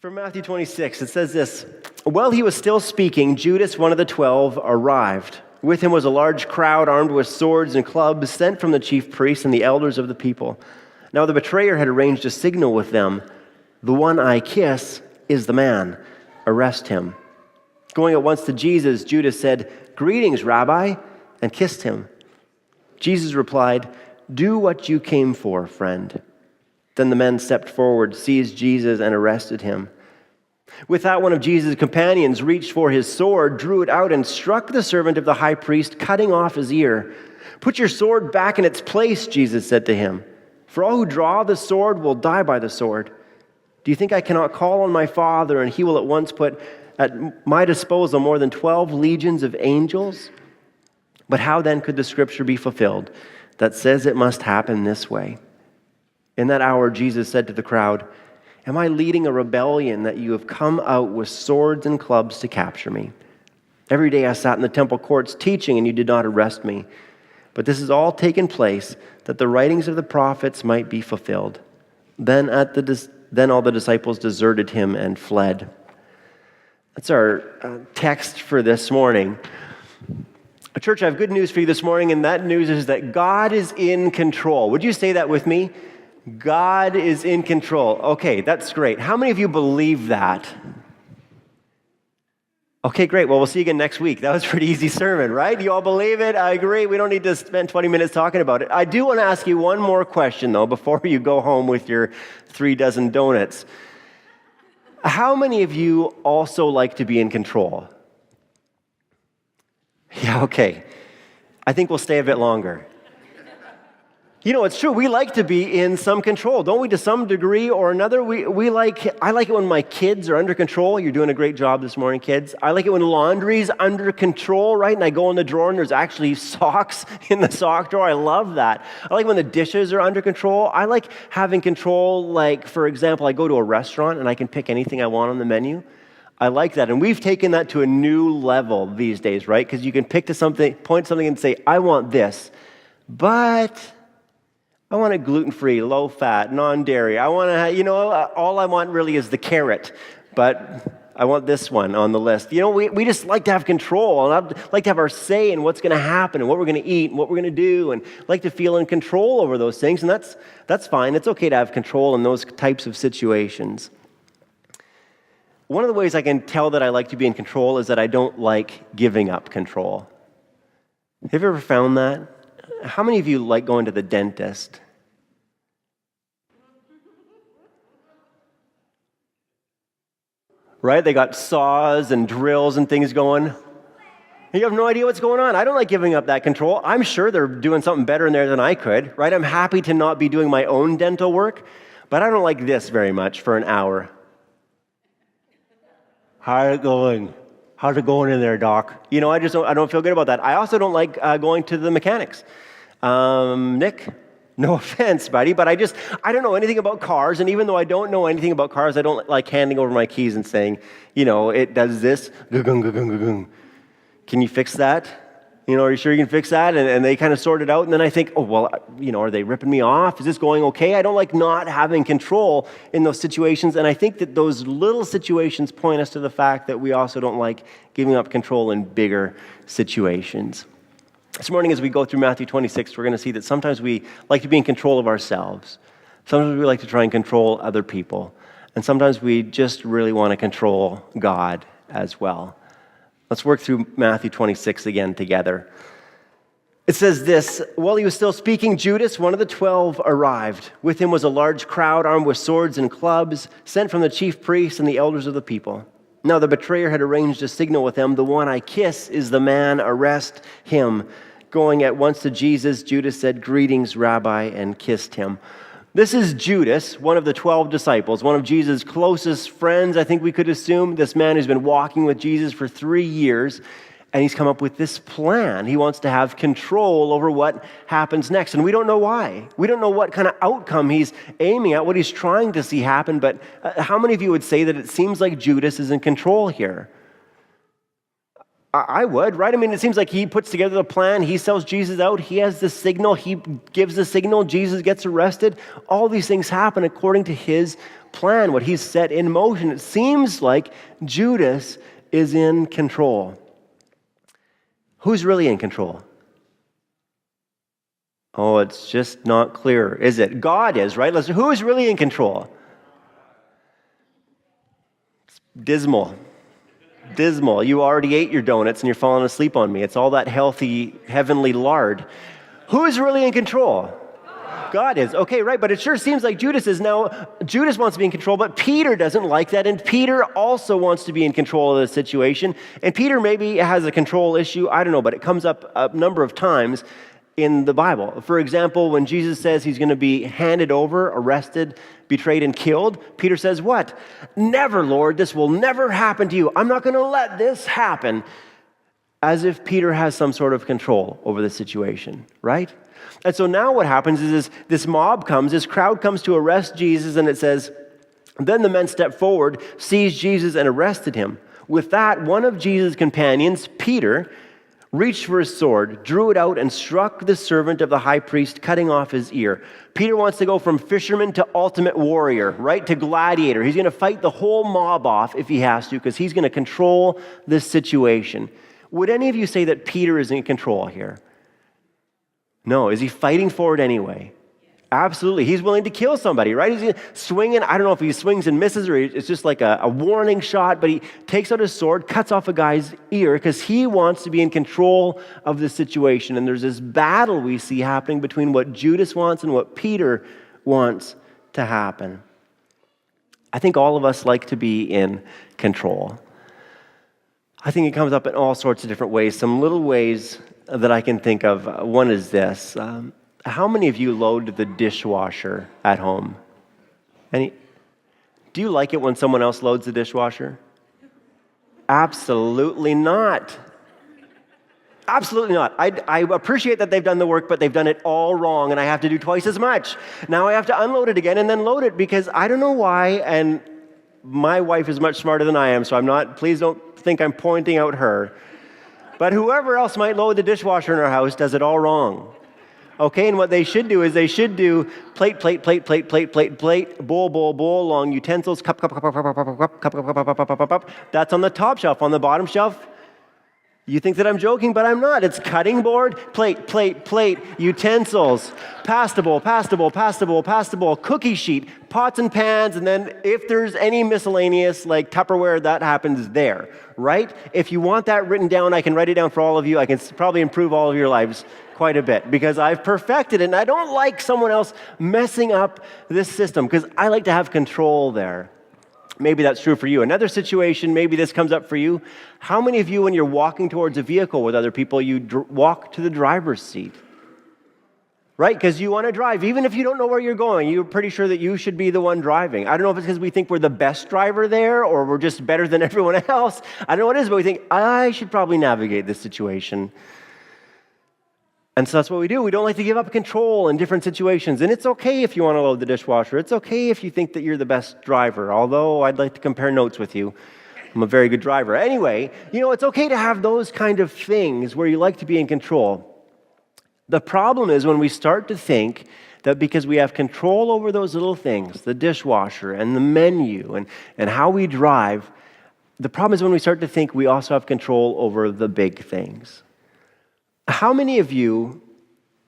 From Matthew 26, it says this: While he was still speaking, Judas, one of the 12, arrived. With him was a large crowd armed with swords and clubs, sent from the chief priests and the elders of the people. Now the betrayer had arranged a signal with them. "The one I kiss is the man. Arrest him." Going at once to Jesus, Judas said, "Greetings, Rabbi," and kissed him. Jesus replied, "Do what you came for, friend." Then the men stepped forward, seized Jesus, and arrested him. With that, one of Jesus' companions reached for his sword, drew it out, and struck the servant of the high priest, cutting off his ear. "Put your sword back in its place," Jesus said to him. "For all who draw the sword will die by the sword. Do you think I cannot call on my Father, and he will at once put at my disposal more than 12 legions of angels? But how then could the scripture be fulfilled that says it must happen this way?" In that hour, Jesus said to the crowd, "Am I leading a rebellion that you have come out with swords and clubs to capture me? Every day I sat in the temple courts teaching, and you did not arrest me. But this has all taken place that the writings of the prophets might be fulfilled." Then all the disciples deserted him and fled. That's our text for this morning. Church, I have good news for you this morning, and that news is that God is in control. Would you say that with me? God is in control. Okay, that's great. How many of you believe that? Okay, great. Well, we'll see you again next week. That was a pretty easy sermon, right? You all believe it? I agree. We don't need to spend 20 minutes talking about it. I do want to ask you one more question, though, before you go home with your 3 dozen donuts. How many of you also like to be in control? Yeah, okay. I think we'll stay a bit longer. You know, it's true. We like to be in some control, don't we? To some degree or another. I like it when my kids are under control. You're doing a great job this morning, kids. I like it when laundry's under control, right? And I go in the drawer and there's actually socks in the sock drawer. I love that. I like when the dishes are under control. I like having control, like, for example, I go to a restaurant and I can pick anything I want on the menu. I like that. And we've taken that to a new level these days, right? Because you can pick to something, point something and say, "I want this, but I want it gluten-free, low-fat, non-dairy. I want to, all I want really is the carrot, but I want this one on the list." We just like to have control, and I'd like to have our say in what's going to happen and what we're going to eat and what we're going to do, and like to feel in control over those things, and that's fine. It's okay to have control in those types of situations. One of the ways I can tell that I like to be in control is that I don't like giving up control. Have you ever found that? How many of you like going to the dentist? Right? They got saws and drills and things going. You have no idea what's going on. I don't like giving up that control. I'm sure they're doing something better in there than I could, right? I'm happy to not be doing my own dental work, but I don't like this very much for an hour. "How's it going? How's it going in there, doc?" I don't feel good about that. I also don't like going to the mechanics. Nick, no offense, buddy, but I don't know anything about cars, and even though I don't know anything about cars, I don't like handing over my keys and saying, it does this, can you fix that? Are you sure you can fix that? And they kind of sort it out, and then I think, are they ripping me off? Is this going okay? I don't like not having control in those situations, and I think that those little situations point us to the fact that we also don't like giving up control in bigger situations. This morning, as we go through Matthew 26, we're going to see that sometimes we like to be in control of ourselves. Sometimes we like to try and control other people. And sometimes we just really want to control God as well. Let's work through Matthew 26 again together. It says this: While he was still speaking, Judas, one of the 12, arrived. With him was a large crowd armed with swords and clubs, sent from the chief priests and the elders of the people. Now the betrayer had arranged a signal with them. "The one I kiss is the man. Arrest him." Going at once to Jesus, Judas said, "Greetings, Rabbi," and kissed him. This is Judas, one of the 12 disciples, one of Jesus' closest friends, I think we could assume. This man who's been walking with Jesus for 3 years, and he's come up with this plan. He wants to have control over what happens next, and we don't know why. We don't know what kind of outcome he's aiming at, what he's trying to see happen, but how many of you would say that it seems like Judas is in control here? I would, right? I mean, it seems like he puts together the plan. He sells Jesus out. He has the signal. He gives the signal. Jesus gets arrested. All these things happen according to his plan, what he's set in motion. It seems like Judas is in control. Who's really in control? Oh, it's just not clear, is it? God is, right? Who's really in control? It's dismal. Dismal. You already ate your donuts and you're falling asleep on me. It's all that healthy, heavenly lard. Who's really in control? God is. Okay, right, but it sure seems like Judas is. Now, Judas wants to be in control, but Peter doesn't like that, and Peter also wants to be in control of the situation. And Peter maybe has a control issue, I don't know, but it comes up a number of times in the Bible. For example, when Jesus says he's going to be handed over, arrested, betrayed, and killed, Peter says, what? Never, Lord, this will never happen to you. I'm not going to let this happen. As if Peter has some sort of control over the situation, right? And so now what happens is this mob comes, this crowd comes to arrest Jesus, and it says, then the men stepped forward, seized Jesus, and arrested him. With that, one of Jesus' companions, Peter, reached for his sword, drew it out, and struck the servant of the high priest, cutting off his ear. Peter wants to go from fisherman to ultimate warrior, right, to gladiator. He's going to fight the whole mob off if he has to, because he's going to control this situation. Would any of you say that Peter is in control here? No. Is he fighting for it anyway? Absolutely. He's willing to kill somebody, right? He's swinging. I don't know if he swings and misses or it's just like a warning shot, but he takes out his sword, cuts off a guy's ear because he wants to be in control of the situation. And there's this battle we see happening between what Judas wants and what Peter wants to happen. I think all of us like to be in control. I think it comes up in all sorts of different ways. Some little ways that I can think of. One is this. How many of you load the dishwasher at home? Do you like it when someone else loads the dishwasher? Absolutely not. Absolutely not. I appreciate that they've done the work, but they've done it all wrong, and I have to do twice as much. Now I have to unload it again and then load it because I don't know why, and my wife is much smarter than I am, so please don't think I'm pointing out her. But whoever else might load the dishwasher in our house does it all wrong. Okay, and what they should do is they should do plate, bowl, long utensils, cup. That's on the top shelf. On the bottom shelf, you think that I'm joking, but I'm not. It's cutting board, plate, utensils, pasta bowl, cookie sheet, pots and pans, and then if there's any miscellaneous like Tupperware, that happens there, right? If you want that written down, I can write it down for all of you. I can probably improve all of your lives quite a bit because I've perfected it, and I don't like someone else messing up this system because I like to have control there. Maybe that's true for you. Another situation, maybe this comes up for you. How many of you, when you're walking towards a vehicle with other people, you walk to the driver's seat? Right? Because you want to drive. Even if you don't know where you're going, you're pretty sure that you should be the one driving. I don't know if it's because we think we're the best driver there or we're just better than everyone else. I don't know what it is, but we think, I should probably navigate this situation. And so that's what we do. We don't like to give up control in different situations. And it's okay if you want to load the dishwasher. It's okay if you think that you're the best driver, although I'd like to compare notes with you. I'm a very good driver. Anyway, it's okay to have those kind of things where you like to be in control. The problem is when we start to think that because we have control over those little things, the dishwasher and the menu and how we drive, the problem is when we start to think we also have control over the big things. How many of you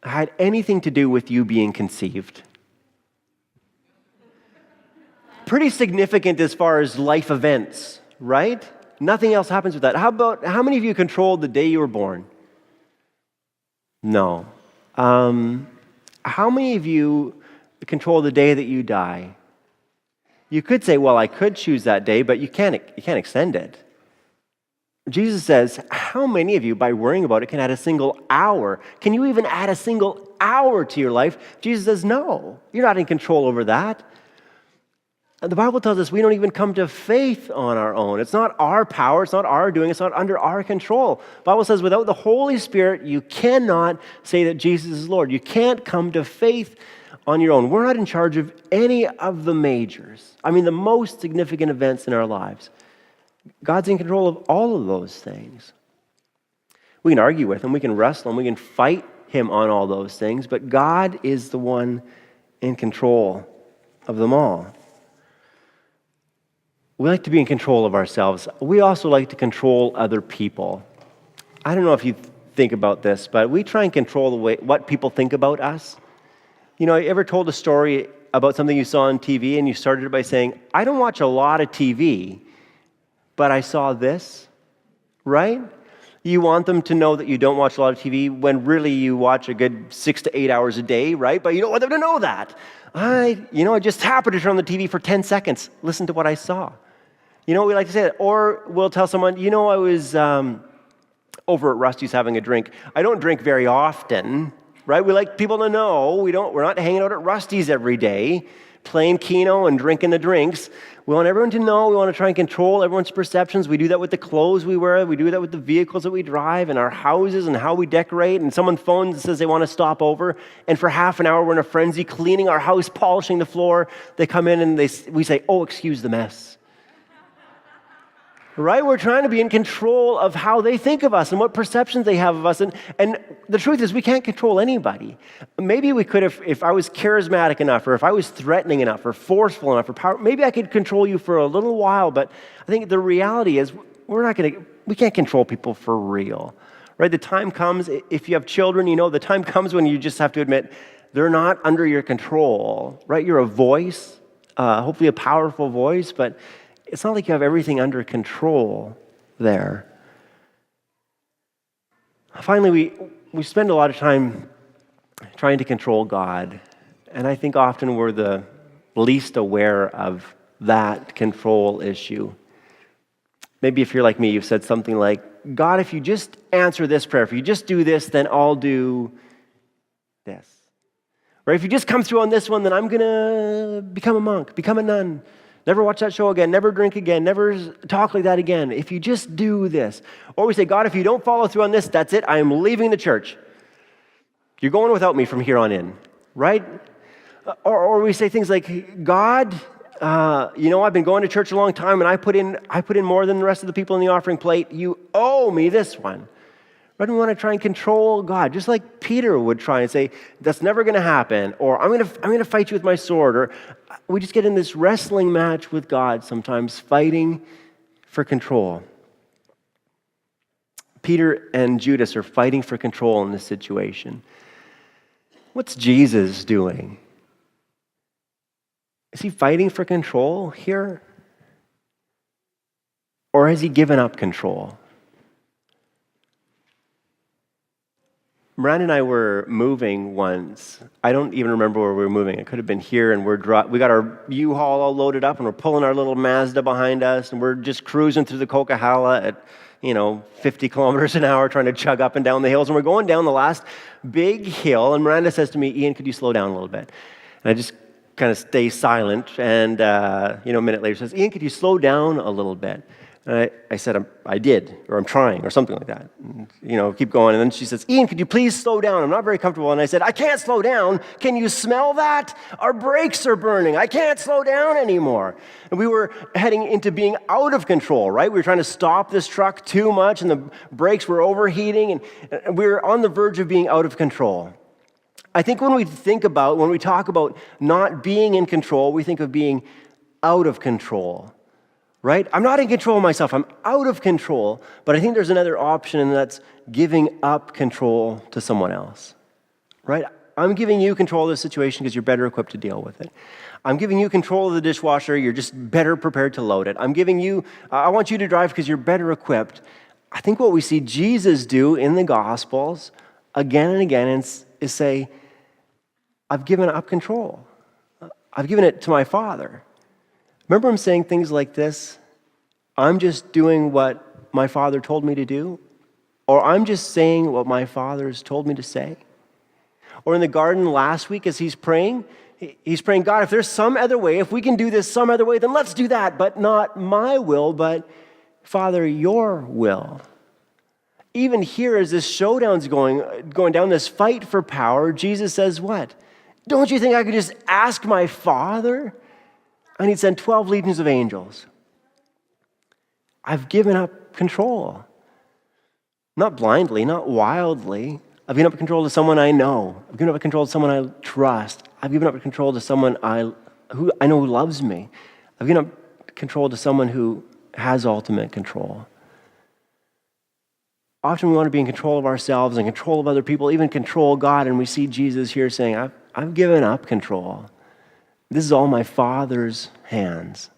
had anything to do with you being conceived? Pretty significant as far as life events, right? Nothing else happens with that. How many of you controlled the day you were born? No. How many of you control the day that you die? You could say, well, I could choose that day, but you can't extend it. Jesus says, how many of you, by worrying about it, can add a single hour? Can you even add a single hour to your life? Jesus says, no, you're not in control over that. And the Bible tells us we don't even come to faith on our own. It's not our power, it's not our doing, it's not under our control. The Bible says without the Holy Spirit, you cannot say that Jesus is Lord. You can't come to faith on your own. We're not in charge of any of the majors. I mean, the most significant events in our lives. God's in control of all of those things. We can argue with him, we can wrestle him, we can fight him on all those things, but God is the one in control of them all. we like to be in control of ourselves. We also like to control other people. I don't know if you think about this, but we try and control the way what people think about us. You know, you ever told a story about something you saw on TV and you started it by saying, I don't watch a lot of TV, but I saw this, right? You want them to know that you don't watch a lot of TV when really you watch a good 6 to 8 hours a day, right? But you don't want them to know that. I just happened to turn on the TV for 10 seconds. Listen to what I saw. You know, we like to say that. Or we'll tell someone, I was over at Rusty's having a drink. I don't drink very often, right? We like people to know we're not hanging out at Rusty's every day, playing Keno and drinking the drinks. We want everyone to know. We want to try and control everyone's perceptions. We do that with the clothes we wear. We do that with the vehicles that we drive and our houses and how we decorate. And someone phones and says they want to stop over. And for half an hour, we're in a frenzy, cleaning our house, polishing the floor. They come in and we say, oh, excuse the mess. Right? We're trying to be in control of how they think of us and what perceptions they have of us. And the truth is, we can't control anybody. Maybe we could if I was charismatic enough, or if I was threatening enough, or forceful enough, or powerful, maybe I could control you for a little while. But I think the reality is, we can't control people for real. Right? The time comes, if you have children, the time comes when you just have to admit, they're not under your control. Right? You're a voice, hopefully a powerful voice, but it's not like you have everything under control there. Finally, we spend a lot of time trying to control God, and I think often we're the least aware of that control issue. Maybe if you're like me, you've said something like, God, if you just answer this prayer, if you just do this, then I'll do this. Or if you just come through on this one, then I'm going to become a monk, become a nun. Never watch that show again, never drink again, never talk like that again. If you just do this. Or we say, God, if you don't follow through on this, that's it. I am leaving the church. You're going without me from here on in, right? Or we say things like, God, I've been going to church a long time and I put in more than the rest of the people in the offering plate. You owe me this one. Right? We want to try and control God, just like Peter would try and say, that's never going to happen, or I'm going to fight you with my sword, or we just get in this wrestling match with God sometimes, fighting for control. Peter and Judas are fighting for control in this situation. What's Jesus doing? Is he fighting for control here? Or has he given up control? Miranda and I were moving once. I don't even remember where we were moving. It could have been here, and we got our U-Haul all loaded up, and we're pulling our little Mazda behind us, and we're just cruising through the Coquihalla at 50 kilometers an hour, trying to chug up and down the hills. And we're going down the last big hill, and Miranda says to me, Ian, could you slow down a little bit? And I just kind of stay silent, and a minute later says, Ian, could you slow down a little bit? And I said, I did, or I'm trying, or something like that. And, keep going. And then she says, Ian, could you please slow down? I'm not very comfortable. And I said, I can't slow down. Can you smell that? Our brakes are burning. I can't slow down anymore. And we were heading into being out of control, right? We were trying to stop this truck too much, and the brakes were overheating, and we were on the verge of being out of control. I think when we talk about not being in control, we think of being out of control. Right? I'm not in control of myself. I'm out of control. But I think there's another option, and that's giving up control to someone else. Right? I'm giving you control of the situation because you're better equipped to deal with it. I'm giving you control of the dishwasher. You're just better prepared to load it. I want you to drive because you're better equipped. I think what we see Jesus do in the Gospels again and again is say, I've given up control. I've given it to my Father. Remember him saying things like this, I'm just doing what my Father told me to do, or I'm just saying what my Father's told me to say. Or in the garden last week as he's praying, God, if there's some other way, if we can do this some other way, then let's do that, but not my will, but Father, your will. Even here as this showdown's going down, this fight for power, Jesus says what? Don't you think I could just ask my Father? And he'd send 12 legions of angels. I've given up control. Not blindly, not wildly. I've given up control to someone I know. I've given up control to someone I trust. I've given up control to someone who I know who loves me. I've given up control to someone who has ultimate control. Often we want to be in control of ourselves and control of other people, even control God, and we see Jesus here saying, I've given up control. This is all my Father's hands.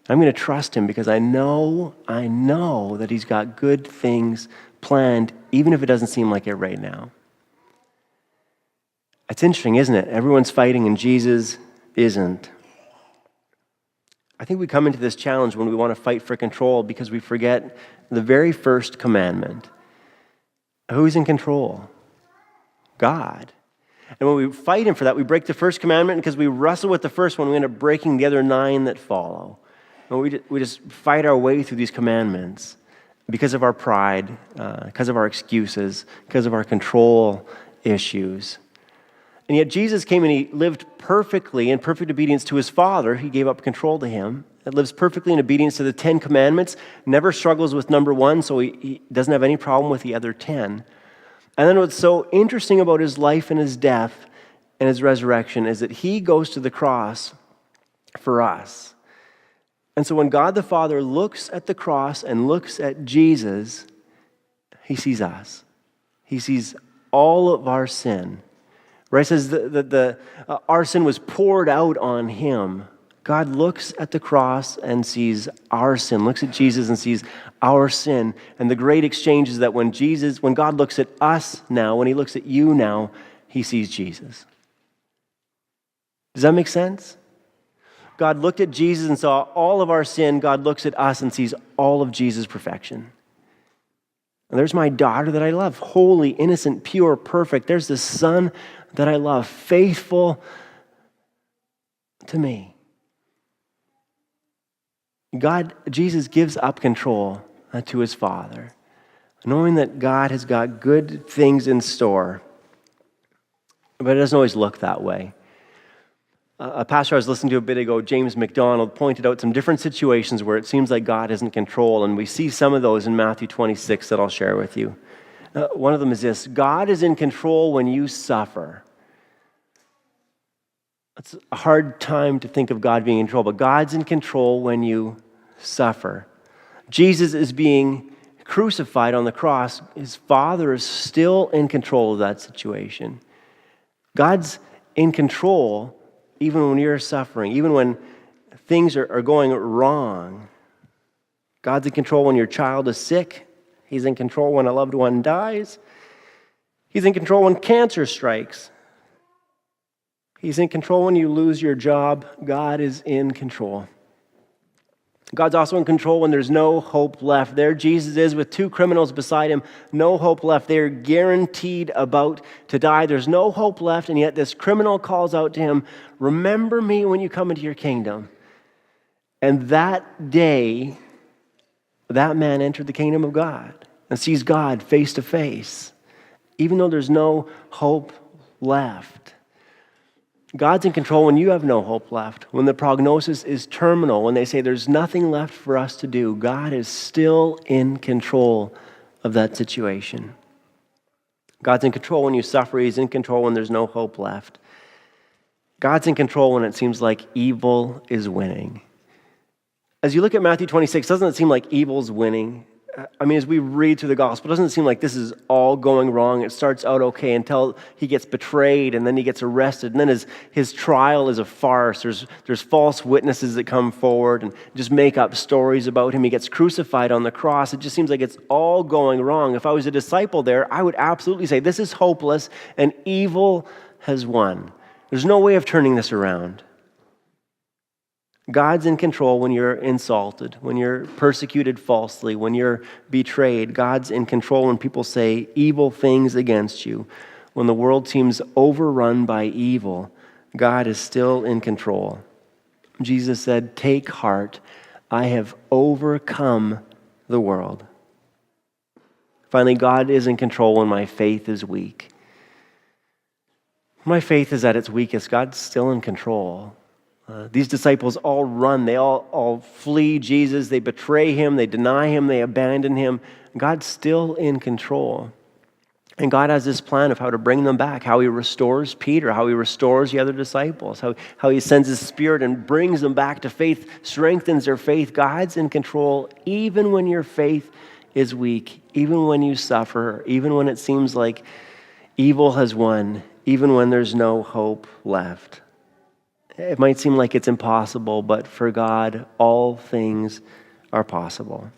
I'm going to trust him because I know that he's got good things planned, even if it doesn't seem like it right now. It's interesting, isn't it? Everyone's fighting and Jesus isn't. I think we come into this challenge when we want to fight for control because we forget the very first commandment. Who's in control? God. And when we fight him for that, we break the first commandment, because we wrestle with the first one, we end up breaking the other 9 that follow. And we just fight our way through these commandments because of our pride, because of our excuses, because of our control issues. And yet Jesus came and he lived perfectly in perfect obedience to his Father. He gave up control to him. It lives perfectly in obedience to the 10 commandments, never struggles with number 1, so he doesn't have any problem with the other 10. And then what's so interesting about his life and his death and his resurrection is that he goes to the cross for us. And so when God the Father looks at the cross and looks at Jesus, he sees us. He sees all of our sin. Right? It says that our sin was poured out on him. God looks at the cross and sees our sin, looks at Jesus and sees our sin. And the great exchange is that when God looks at us now, when he looks at you now, he sees Jesus. Does that make sense? God looked at Jesus and saw all of our sin. God looks at us and sees all of Jesus' perfection. And there's my daughter that I love, holy, innocent, pure, perfect. There's the son that I love, faithful to me. Jesus gives up control to his Father, knowing that God has got good things in store. But it doesn't always look that way. A pastor I was listening to a bit ago, James MacDonald, pointed out some different situations where it seems like God is in control, and we see some of those in Matthew 26 that I'll share with you. One of them is this: God is in control when you suffer. It's a hard time to think of God being in control, but God's in control when you suffer. Jesus is being crucified on the cross. His Father is still in control of that situation. God's in control even when you're suffering, even when things are going wrong. God's in control when your child is sick. He's in control when a loved one dies. He's in control when cancer strikes. He's in control when you lose your job. God is in control. God's also in control when there's no hope left. There Jesus is with 2 criminals beside him. No hope left. They're guaranteed about to die. There's no hope left, and yet this criminal calls out to him, "Remember me when you come into your kingdom." And that day, that man entered the kingdom of God and sees God face to face, even though there's no hope left. God's in control when you have no hope left, when the prognosis is terminal, when they say there's nothing left for us to do. God is still in control of that situation. God's in control when you suffer. He's in control when there's no hope left. God's in control when it seems like evil is winning. As you look at Matthew 26, doesn't it seem like evil's winning? I mean, as we read through the gospel, doesn't it seem like this is all going wrong? It starts out okay until he gets betrayed, and then he gets arrested, and then his trial is a farce. There's false witnesses that come forward and just make up stories about him. He gets crucified on the cross. It just seems like it's all going wrong. If I was a disciple there, I would absolutely say this is hopeless, and evil has won. There's no way of turning this around. God's in control when you're insulted, when you're persecuted falsely, when you're betrayed. God's in control when people say evil things against you. When the world seems overrun by evil, God is still in control. Jesus said, "Take heart, I have overcome the world." Finally, God is in control when my faith is weak. When my faith is at its weakest, God's still in control. These disciples all run. They all flee Jesus. They betray him. They deny him. They abandon him. God's still in control. And God has this plan of how to bring them back, how he restores Peter, how he restores the other disciples, how he sends his Spirit and brings them back to faith, strengthens their faith. God's in control even when your faith is weak, even when you suffer, even when it seems like evil has won, even when there's no hope left. It might seem like it's impossible, but for God, all things are possible.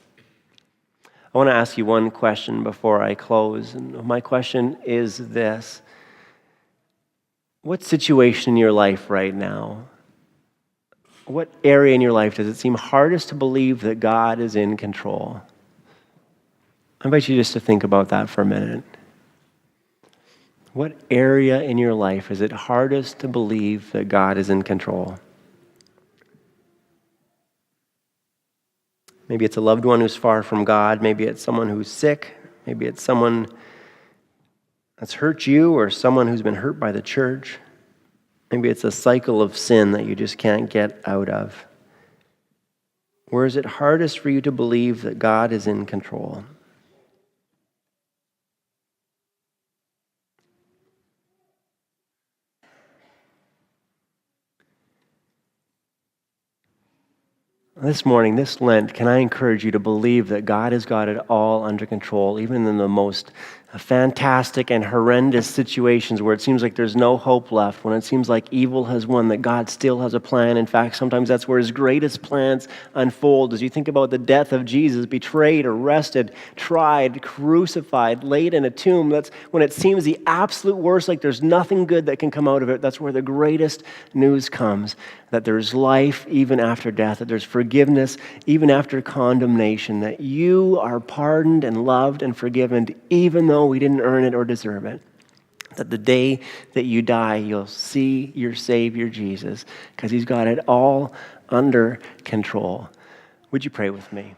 I want to ask you one question before I close. And my question is this. What situation in your life right now, what area in your life does it seem hardest to believe that God is in control? I invite you just to think about that for a minute. What area in your life is it hardest to believe that God is in control? Maybe it's a loved one who's far from God. Maybe it's someone who's sick. Maybe it's someone that's hurt you or someone who's been hurt by the church. Maybe it's a cycle of sin that you just can't get out of. Where is it hardest for you to believe that God is in control? This morning, this Lent, can I encourage you to believe that God has got it all under control, even in the most fantastic and horrendous situations where it seems like there's no hope left, when it seems like evil has won, that God still has a plan. In fact, sometimes that's where his greatest plans unfold. As you think about the death of Jesus, betrayed, arrested, tried, crucified, laid in a tomb, that's when it seems the absolute worst, like there's nothing good that can come out of it. That's where the greatest news comes, that there's life even after death, that there's forgiveness even after condemnation, that you are pardoned and loved and forgiven even though we didn't earn it or deserve it. That the day that you die, you'll see your Savior Jesus because he's got it all under control. Would you pray with me?